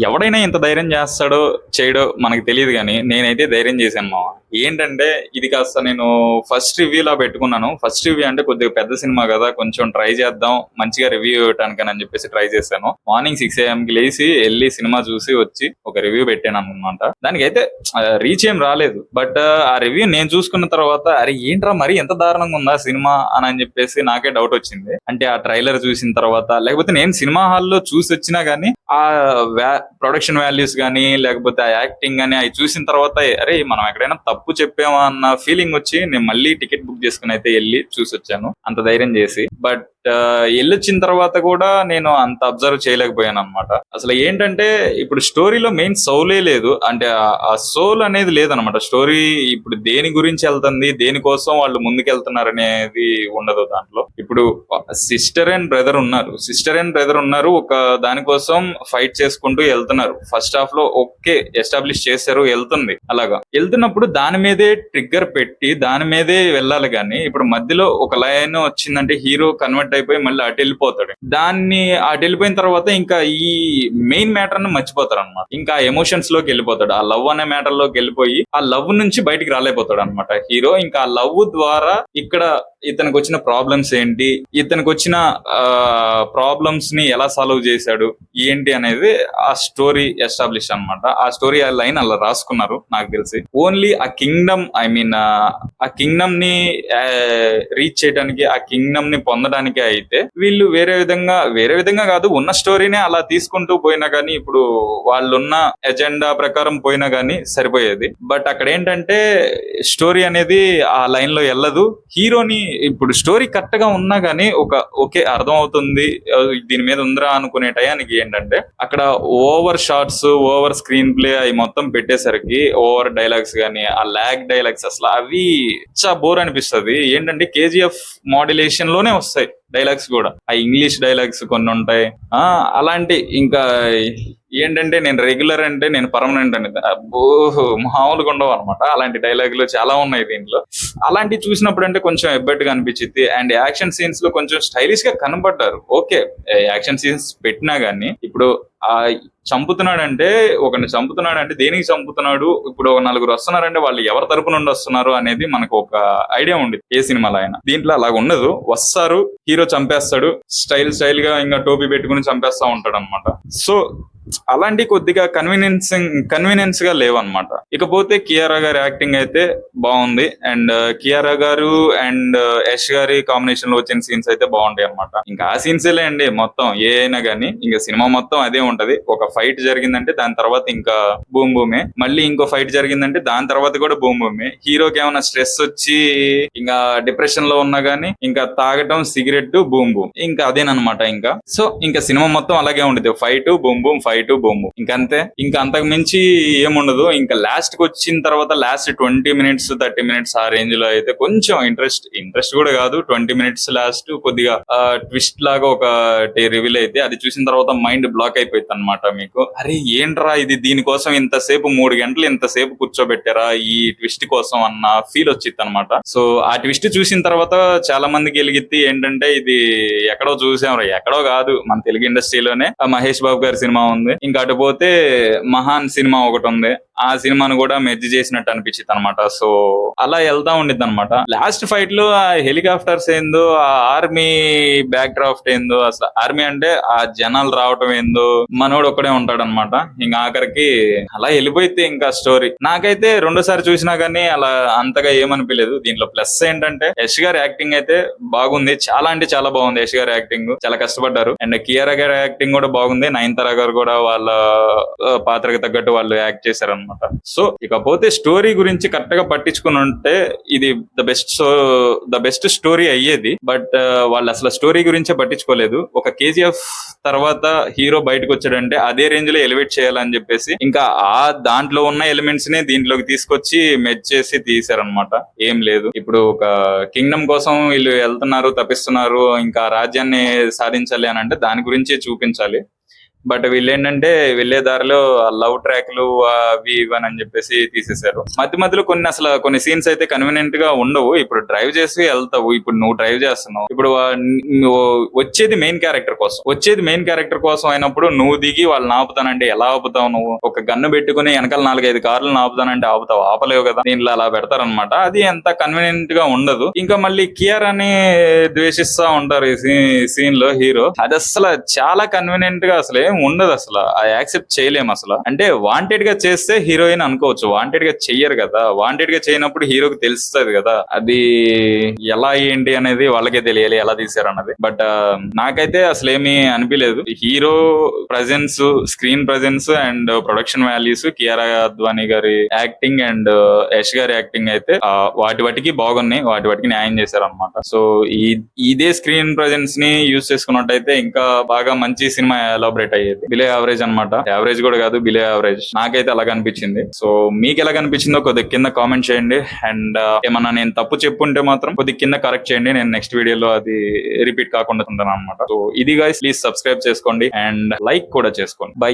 ఎవడైనా ఇంత ధైర్యం చేస్తాడో చేయడో మనకు తెలియదు కానీ నేనైతే ధైర్యం చేశాను మామ. ఏంటంటే ఇది కాస్త నేను ఫస్ట్ రివ్యూలా పెట్టుకున్నాను. ఫస్ట్ రివ్యూ అంటే కొద్దిగా పెద్ద సినిమా కదా, కొంచెం ట్రై చేద్దాం మంచిగా రివ్యూ ఇవ్వటానికని అని చెప్పేసి ట్రై చేశాను. మార్నింగ్ 6 AM కి లేచి వెళ్ళి సినిమా చూసి వచ్చి ఒక రివ్యూ పెట్టాను అనమాట. దానికైతే రీచ్ ఏం రాలేదు. బట్ ఆ రివ్యూ నేను చూసుకున్న తర్వాత అరే ఏంట్రా మరి ఎంత దారుణంగా ఉందా సినిమా అని చెప్పేసి నాకే డౌట్ వచ్చింది. అంటే ఆ ట్రైలర్ చూసిన తర్వాత, లేకపోతే నేను సినిమా హాల్లో చూసి వచ్చినా గానీ ఆ ప్రొడక్షన్ వాల్యూస్ కానీ లేకపోతే ఆ యాక్టింగ్ కానీ అవి చూసిన తర్వాత అరే మనం ఎక్కడైనా తప్పు చెప్పామా అన్న ఫీలింగ్ వచ్చి నేను మళ్ళీ టికెట్ బుక్ చేసుకుని అయితే వెళ్ళి చూసి వచ్చాను అంత ధైర్యం చేసి. బట్ వెళ్ళొచ్చిన తర్వాత కూడా నేను అంత అబ్జర్వ్ చేయలేకపోయాను అనమాట. అసలు ఏంటంటే ఇప్పుడు స్టోరీలో మెయిన్ సోలే లేదు, అంటే ఆ సోల్ అనేది లేదనమాట. స్టోరీ ఇప్పుడు దేని గురించి వెళ్తుంది, దేనికోసం వాళ్ళు ముందుకెళ్తున్నారు అనేది ఉండదు దాంట్లో. ఇప్పుడు సిస్టర్ అండ్ బ్రదర్ ఉన్నారు, ఒక దానికోసం ఫైట్ చేసుకుంటూ వెళ్తున్నారు. ఫస్ట్ హాఫ్ లో ఓకే ఎస్టాబ్లిష్ చేశారు, వెళ్తుంది. అలాగా వెళ్తున్నప్పుడు దాని మీదే ట్రిగ్గర్ పెట్టి దాని మీదే వెళ్ళాలి. కానీ ఇప్పుడు మధ్యలో ఒక లైన్ వచ్చిందంటే హీరో కన్వర్ట్ అయిపోయి మళ్ళీ అటు వెళ్ళిపోతాడు. దాన్ని అటు వెళ్ళిపోయిన తర్వాత ఇంకా ఈ మెయిన్ మ్యాటర్ ని మర్చిపోతారు అనమాట. ఇంకా ఎమోషన్స్ లోకి వెళ్ళిపోతాడు. ఆ లవ్ అనే మ్యాటర్ లోకి వెళ్ళిపోయి ఆ లవ్ నుంచి బయటికి రాలేకపోతాడు అనమాట హీరో. ఇంకా ఆ లవ్ ద్వారా ఇక్కడ ఇతనికి వచ్చిన ప్రాబ్లమ్స్ ఏంటి, ఇతనికి వచ్చిన ప్రాబ్లమ్స్ ని ఎలా సాల్వ్ చేశాడు ఏంటి అనేది ఆ స్టోరీ ఎస్టాబ్లిష్ అనమాట. ఆ స్టోరీ ఆ లైన్ అలా రాసుకున్నారు నాకు తెలిసి. ఓన్లీ ఆ కింగ్డమ్ ఆ కింగ్డమ్ ని రీచ్ చేయడానికి, ఆ కింగ్డమ్ ని పొందడానికి అయితే వీళ్ళు వేరే విధంగా కాదు, ఉన్న స్టోరీనే అలా తీసుకుంటూ పోయినా గానీ, ఇప్పుడు వాళ్ళున్న ఎజెండా ప్రకారం పోయినా గానీ సరిపోయేది. బట్ అక్కడ ఏంటంటే స్టోరీ అనేది ఆ లైన్ లో వెళ్ళదు. హీరోని ఇప్పుడు స్టోరీ కరెక్ట్ గా ఉన్నా గానీ ఓకే అర్థం అవుతుంది దీని మీద ఉందిరా అనుకునే టయానికి ఏంటంటే అక్కడ over shots, over screen play అవి మొత్తం పెట్టేసరికి ఓవర్ డైలాగ్స్ గానీ, ఆ లాగ్ డైలాగ్స్ అసలు అవి చాలా బోర్ అనిపిస్తుంది. ఏంటంటే కేజీఎఫ్ మాడ్యులేషన్ లోనే వస్తాయి డైలాగ్స్ కూడా. ఆ ఇంగ్లీష్ డైలాగ్స్ కొన్ని ఉంటాయి. అలాంటి ఇంకా ఏంటంటే నేను రెగ్యులర్ అంటే నేను పర్మనెంట్ అని అబ్బో మామూలుగా ఉండవు అనమాట. అలాంటి డైలాగులు చాలా ఉన్నాయి దీంట్లో. అలాంటివి చూసినప్పుడు అంటే కొంచెం ఎబ్బెట్టుగా అనిపించింది. అండ్ యాక్షన్ సీన్స్ లో కొంచెం స్టైలిష్ గా కనబడ్డారు. ఓకే యాక్షన్ సీన్స్ పెట్టినా గానీ ఇప్పుడు ఆ ఒకరిని చంపుతున్నాడంటే దేనికి చంపుతున్నాడు, ఇప్పుడు ఒక నలుగురు వస్తున్నారంటే వాళ్ళు ఎవరి తరపు నుండి వస్తున్నారు అనేది మనకు ఒక ఐడియా ఉంది ఏ సినిమాలో అయినా. దీంట్లో అలాగ ఉండదు. వస్తారు, హీరో చంపేస్తాడు, స్టైల్ గా ఇంకా టోపీ పెట్టుకుని చంపేస్తా ఉంటాడు అనమాట. సో అలాంటి కొద్దిగా కన్వీనియన్స్ గా లేవన్నమాట. ఇకపోతే కియారా గారి యాక్టింగ్ అయితే బాగుంది. అండ్ కియారా గారు అండ్ యష్ గారి కాంబినేషన్ లో వచ్చిన సీన్స్ అయితే బాగుంటాయి అనమాట. ఇంకా ఆ సీన్స్ అండి మొత్తం ఏ అయినా గానీ ఇంకా సినిమా మొత్తం అదే ఉంటది. ఒక ఫైట్ జరిగిందంటే దాని తర్వాత ఇంకా బూమ్ బూమే, మళ్ళీ ఇంకో ఫైట్ జరిగిందంటే దాని తర్వాత కూడా బూమ్ బూమే. హీరోకి ఏమైనా స్ట్రెస్ వచ్చి ఇంకా డిప్రెషన్ లో ఉన్నా గానీ ఇంకా తాగటం, సిగరెట్, బూమ్ బూమ్, ఇంకా అదేనమాట. ఇంకా సో ఇంకా సినిమా మొత్తం అలాగే ఉండేది, fight boom boom, fight boom boom, ఇంకంతే. ఇంకా అంతకు మించి ఏముండదు. ఇంకా లాస్ట్ కి వచ్చిన తర్వాత లాస్ట్ 20 minutes 30 minutes ఆ రేంజ్ లో అయితే కొంచెం ఇంట్రెస్ట్ కూడా కాదు. 20 minutes లాస్ట్ కొద్దిగా ట్విస్ట్ లాగా ఒక రివీల్ అయితే అది చూసిన తర్వాత మైండ్ బ్లాక్ అయిపోయింది అనమాట మీకు. అరే ఏంట్రా ఇది, దీనికోసం ఇంతసేపు 3 గంటలు ఇంతసేపు కూర్చోబెట్టారా ఈ ట్విస్ట్ కోసం అన్న ఫీల్ వచ్చింది అనమాట. సో ఆ ట్విస్ట్ చూసిన తర్వాత చాలా మందికి వెలిగిత్తి ఏంటంటే ఇది ఎక్కడో చూసాం, ఎక్కడో కాదు మన తెలుగు ఇండస్ట్రీలోనే మహేష్ బాబు గారి సినిమా ఉంది. ఇంకా అటు పోతే మహాన్ సినిమా ఒకటి ఉంది, ఆ సినిమాను కూడా మెర్జ్ చేసినట్టు అనిపించింది అనమాట. సో అలా వెళ్తా ఉండిద్ది అనమాట. లాస్ట్ ఫైట్ లో ఆ హెలికాప్టర్స్ ఏందో, ఆ ఆర్మీ బ్యాక్ డ్రాఫ్ట్ ఏందో, అసలు ఆర్మీ అంటే ఆ జనాలు రావటం ఏందో, మనోడు ఒక్కడే ఉంటాడు అనమాట. ఇంకా ఆఖరికి అలా వెళ్ళిపోయితే ఇంకా స్టోరీ నాకైతే రెండోసారి చూసినా గానీ అలా అంతగా ఏమనిపించలేదు. దీంట్లో ప్లస్ ఏంటంటే యష్ గారి యాక్టింగ్ అయితే బాగుంది, చాలా అంటే చాలా బాగుంది. యష్ గారి యాక్టింగ్ చాలా కష్టపడ్డారు. అండ్ కియారా గారి యాక్టింగ్ కూడా బాగుంది. నయనతార గారు కూడా వాళ్ళ పాత్రకు తగ్గట్టు వాళ్ళు యాక్ట్ చేశారనమాట. సో ఇకపోతే స్టోరీ గురించి కరెక్ట్ గా పట్టించుకుని ఉంటే ఇది ద బెస్ట్ స్టోరీ అయ్యేది. బట్ వాళ్ళు అసలు స్టోరీ గురించే పట్టించుకోలేదు. ఒక కేజీఎఫ్ తర్వాత హీరో బయటకు వచ్చాడంటే అదే రేంజ్ లో ఎలివేట్ చేయాలని చెప్పేసి ఇంకా ఆ దాంట్లో ఉన్న ఎలిమెంట్స్ ని దీంట్లోకి తీసుకొచ్చి మెచ్ చేసి తీశారనమాట. ఏం లేదు, ఇప్పుడు ఒక కింగ్డమ్ కోసం వీళ్ళు వెళ్తున్నారు, తప్పిస్తున్నారు, ఇంకా రాజ్యాన్ని సాధించాలి అని అంటే దాని గురించి చూపించాలి. బట్ వీళ్ళు ఏంటంటే వెళ్లే దారిలో లవ్ ట్రాక్లు అవి ఇవని అని చెప్పేసి తీసేశారు. మధ్య మధ్యలో కొన్ని సీన్స్ అయితే కన్వీనియంట్ గా ఉండవు. ఇప్పుడు డ్రైవ్ చేసి వెళ్తావు, ఇప్పుడు నువ్వు డ్రైవ్ చేస్తున్నావు, ఇప్పుడు నువ్వు వచ్చేది మెయిన్ క్యారెక్టర్ కోసం అయినప్పుడు నువ్వు దిగి వాళ్ళని ఆపుతానంటే ఎలా ఆపుతావు? నువ్వు ఒక గన్ను పెట్టుకుని వెనకాల 4-5 కార్లను ఆపుతానంటే ఆపుతావు? ఆపలేవు కదా. దీంట్లో అలా పెడతారనమాట. అది ఎంత కన్వీనియంట్ గా ఉండదు. ఇంకా మళ్ళీ కియారాని ద్వేషిస్తా ఉంటారు ఈ సీన్ లో హీరో. అది అసలు చాలా కన్వీనియంట్ గా అసలు ఏం ఉండదు. అసలు అది యాక్సెప్ట్ చేయలేము. అసలు అంటే వాంటెడ్ గా చేస్తే హీరోయిన్ అనుకోవచ్చు, వాంటెడ్ గా చెయ్యరు కదా. వాంటెడ్ గా చేయనప్పుడు హీరోకి తెలుస్తుంది కదా అది ఎలా ఏంటి అనేది, వాళ్ళకే తెలియాలి ఎలా తీసారు అన్నది. బట్ నాకైతే అసలు ఏమీ అనిపించలేదు. Hero presence, screen presence and production values, Kiara Advani గారి యాక్టింగ్ అండ్ యష్ గారి యాక్టింగ్ అయితే వాటికి బాగున్నాయి, వాటికి న్యాయం చేశారు అనమాట. సో ఇదే స్క్రీన్ ప్రజెన్స్ ని యూజ్ చేసుకున్నట్టయితే ఇంకా బాగా మంచి సినిమా ఎలాబరేట్ అయ్యేది. బిలో యావరేజ్ అనమాట. యావరేజ్ కూడా కాదు, బిలో యావరేజ్. నాకైతే అలాగ అనిపించింది. సో మీకు ఎలా కనిపించిందో కొద్దిగా కింద కామెంట్ చేయండి. అండ్ ఏమన్నా నేను తప్పు చెప్పుంటే మాత్రం కొద్దిగా కింద కరెక్ట్ చేయండి. నేను నెక్స్ట్ వీడియోలో అది రిపీట్ కాకుండా ఉంటాను అనమాట. సో ఇది గైస్, ప్లీజ్ సబ్స్క్రైబ్ చేసుకోండి అండ్ లైక్ కూడా చేసుకోండి. బై.